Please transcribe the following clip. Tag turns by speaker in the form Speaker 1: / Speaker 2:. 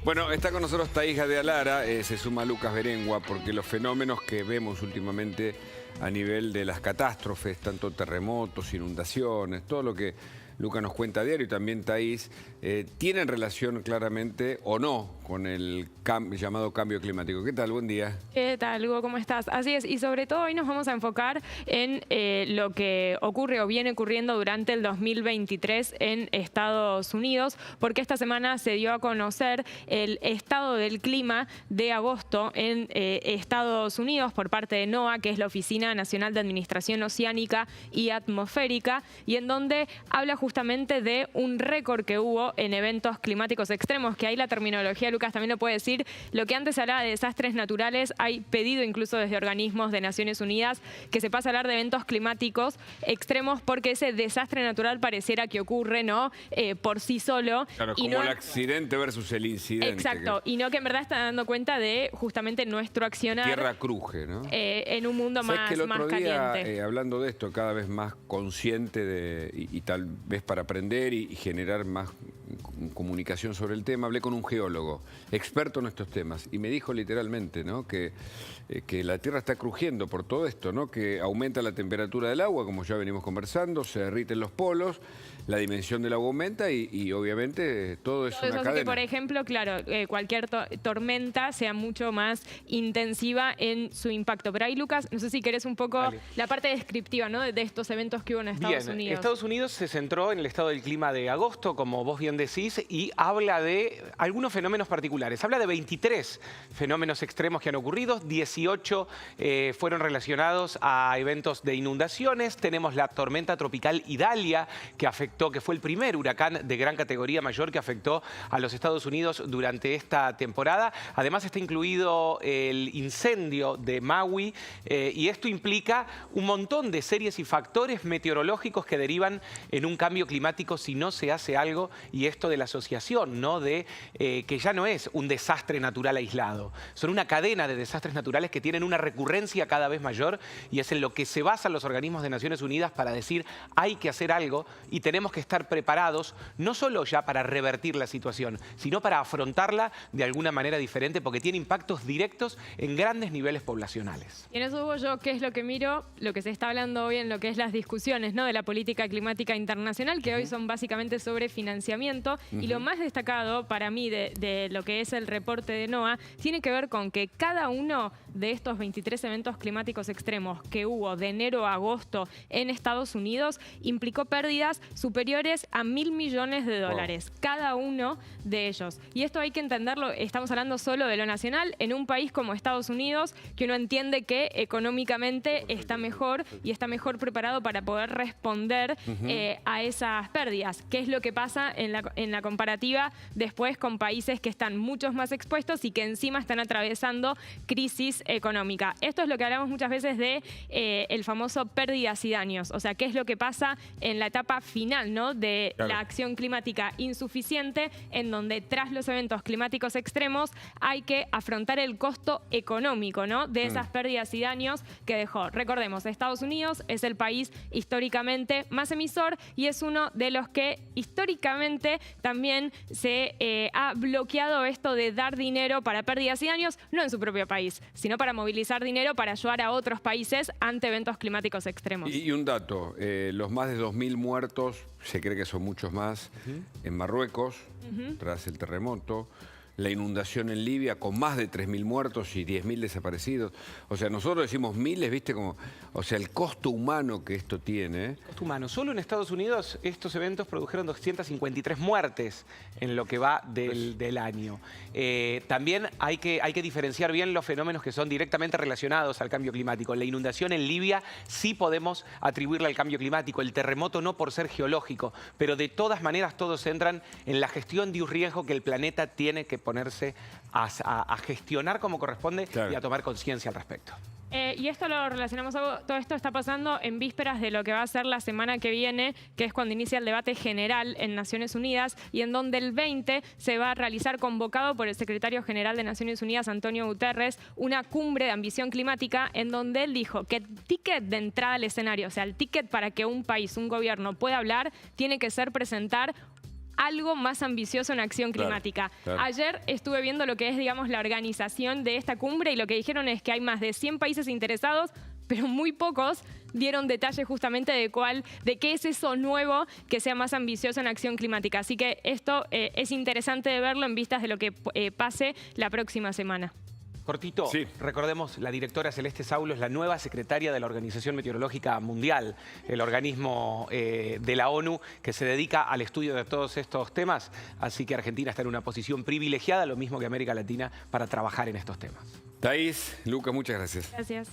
Speaker 1: Bueno, está con nosotros Thaís Gadealara, se suma Lucas Berengua, porque los fenómenos que vemos últimamente a nivel de las catástrofes, tanto terremotos, inundaciones, todo lo que Lucas nos cuenta a diario y también Thaís, tienen relación claramente o no con el llamado cambio climático. ¿Qué tal? Buen día.
Speaker 2: ¿Qué tal, Hugo? ¿Cómo estás? Así es, y sobre todo hoy nos vamos a enfocar en lo que ocurre o viene ocurriendo durante el 2023 en Estados Unidos, porque esta semana se dio a conocer el estado del clima de agosto en Estados Unidos por parte de NOAA, que es la Oficina Nacional de Administración Oceánica y Atmosférica, y en donde habla justamente de un récord que hubo en eventos climáticos extremos, que ahí la terminología, Lucas también lo puede decir, lo que antes se hablaba de desastres naturales, hay pedido incluso desde organismos de Naciones Unidas que se pase a hablar de eventos climáticos extremos porque ese desastre natural pareciera que ocurre, ¿no? Por sí solo.
Speaker 1: Claro,
Speaker 2: y
Speaker 1: como
Speaker 2: no,
Speaker 1: el accidente versus el incidente.
Speaker 2: exacto, y no que en verdad está dando cuenta de justamente nuestro accionar.
Speaker 1: Tierra cruje, ¿no?
Speaker 2: En un mundo
Speaker 1: ¿Sabes que el
Speaker 2: más
Speaker 1: otro día,
Speaker 2: caliente.
Speaker 1: hablando de esto, cada vez más consciente y tal vez para aprender y generar más comunicación sobre el tema, hablé con un geólogo, experto en estos temas, y me dijo literalmente, ¿no?, que la Tierra está crujiendo por todo esto, ¿no?, que aumenta la temperatura del agua, como ya venimos conversando, se derriten los polos, la dimensión del agua aumenta y obviamente todo es
Speaker 2: Todo
Speaker 1: una
Speaker 2: eso hace
Speaker 1: cadena.
Speaker 2: que, por ejemplo, claro, cualquier tormenta sea mucho más intensiva en su impacto. Pero ahí, Lucas, no sé si querés un poco la parte descriptiva, ¿no?, de estos eventos que hubo en Estados Unidos.
Speaker 3: Estados Unidos se centró en el estado del clima de agosto, como vos bien decís, y habla de algunos fenómenos particulares. Habla de 23 fenómenos extremos que han ocurrido, 18 fueron relacionados a eventos de inundaciones. Tenemos la tormenta tropical Idalia, que fue el primer huracán de gran categoría mayor que afectó a los Estados Unidos durante esta temporada. Además está incluido el incendio de Maui y esto implica un montón de series y factores meteorológicos que derivan en un cambio climático si no se hace algo, y esto de la asociación, ¿no?, de que ya no es un desastre natural aislado, son una cadena de desastres naturales que tienen una recurrencia cada vez mayor, y es en lo que se basan los organismos de Naciones Unidas para decir hay que hacer algo y tenemos que estar preparados no solo ya para revertir la situación, sino para afrontarla de alguna manera diferente, porque tiene impactos directos en grandes niveles poblacionales.
Speaker 2: Y en eso, Hugo, yo, ¿qué es lo que miro? Lo que se está hablando hoy en lo que es las discusiones, ¿no?, de la política climática internacional, que hoy son básicamente sobre financiamiento. Y lo más destacado para mí de lo que es el reporte de NOAA tiene que ver con que cada uno de estos 23 eventos climáticos extremos que hubo de enero a agosto en Estados Unidos implicó pérdidas superiores a $1.000 millones de dólares, cada uno de ellos. Y esto hay que entenderlo, estamos hablando solo de lo nacional, en un país como Estados Unidos, que uno entiende que económicamente está mejor y está mejor preparado para poder responder a esas pérdidas. ¿Qué es lo que pasa en la comparativa después con países que están muchos más expuestos y que encima están atravesando crisis económica? Esto es lo que hablamos muchas veces de el famoso pérdidas y daños, o sea, qué es lo que pasa en la etapa final, ¿no?, de la acción climática insuficiente, en donde tras los eventos climáticos extremos hay que afrontar el costo económico, ¿no?, de esas pérdidas y daños que dejó. Recordemos, Estados Unidos es el país históricamente más emisor y es uno de los que históricamente también se ha bloqueado esto de dar dinero para pérdidas y daños, no en su propio país, sino para movilizar dinero para ayudar a otros países ante eventos climáticos extremos.
Speaker 1: Y un dato, los más de 2.000 muertos, se cree que son muchos más, en Marruecos, tras el terremoto, la inundación en Libia con más de 3.000 muertos y 10.000 desaparecidos. O sea, nosotros decimos miles, ¿viste? Como, o sea, el costo humano que esto tiene.
Speaker 3: Costo humano. Solo en Estados Unidos estos eventos produjeron 253 muertes en lo que va del año. También hay que diferenciar bien los fenómenos que son directamente relacionados al cambio climático. La inundación en Libia sí podemos atribuirla al cambio climático, el terremoto no, por ser geológico, pero de todas maneras todos entran en la gestión de un riesgo que el planeta tiene que ponerse a gestionar como corresponde y a tomar conciencia al respecto.
Speaker 2: Y esto lo relacionamos a todo esto está pasando en vísperas de lo que va a ser la semana que viene, que es cuando inicia el debate general en Naciones Unidas, y en donde el 20 se va a realizar, convocado por el secretario general de Naciones Unidas, Antonio Guterres, una cumbre de ambición climática, en donde él dijo que el ticket de entrada al escenario, o sea, el ticket para que un país, un gobierno pueda hablar, tiene que ser presentar algo más ambicioso en acción
Speaker 1: Claro,
Speaker 2: climática.
Speaker 1: claro.
Speaker 2: Ayer estuve viendo lo que es, digamos, la organización de esta cumbre y lo que dijeron es que hay más de 100 países interesados, pero muy pocos dieron detalles justamente de qué es eso nuevo que sea más ambicioso en acción climática. Así que esto es interesante de verlo en vistas de lo que pase la próxima semana.
Speaker 3: Cortito,
Speaker 1: Sí.
Speaker 3: recordemos, la directora Celeste Saulo es la nueva secretaria de la Organización Meteorológica Mundial, el organismo de la ONU que se dedica al estudio de todos estos temas. Así que Argentina está en una posición privilegiada, lo mismo que América Latina, para trabajar en estos temas.
Speaker 1: Thaís, Luca, muchas gracias.
Speaker 2: Gracias.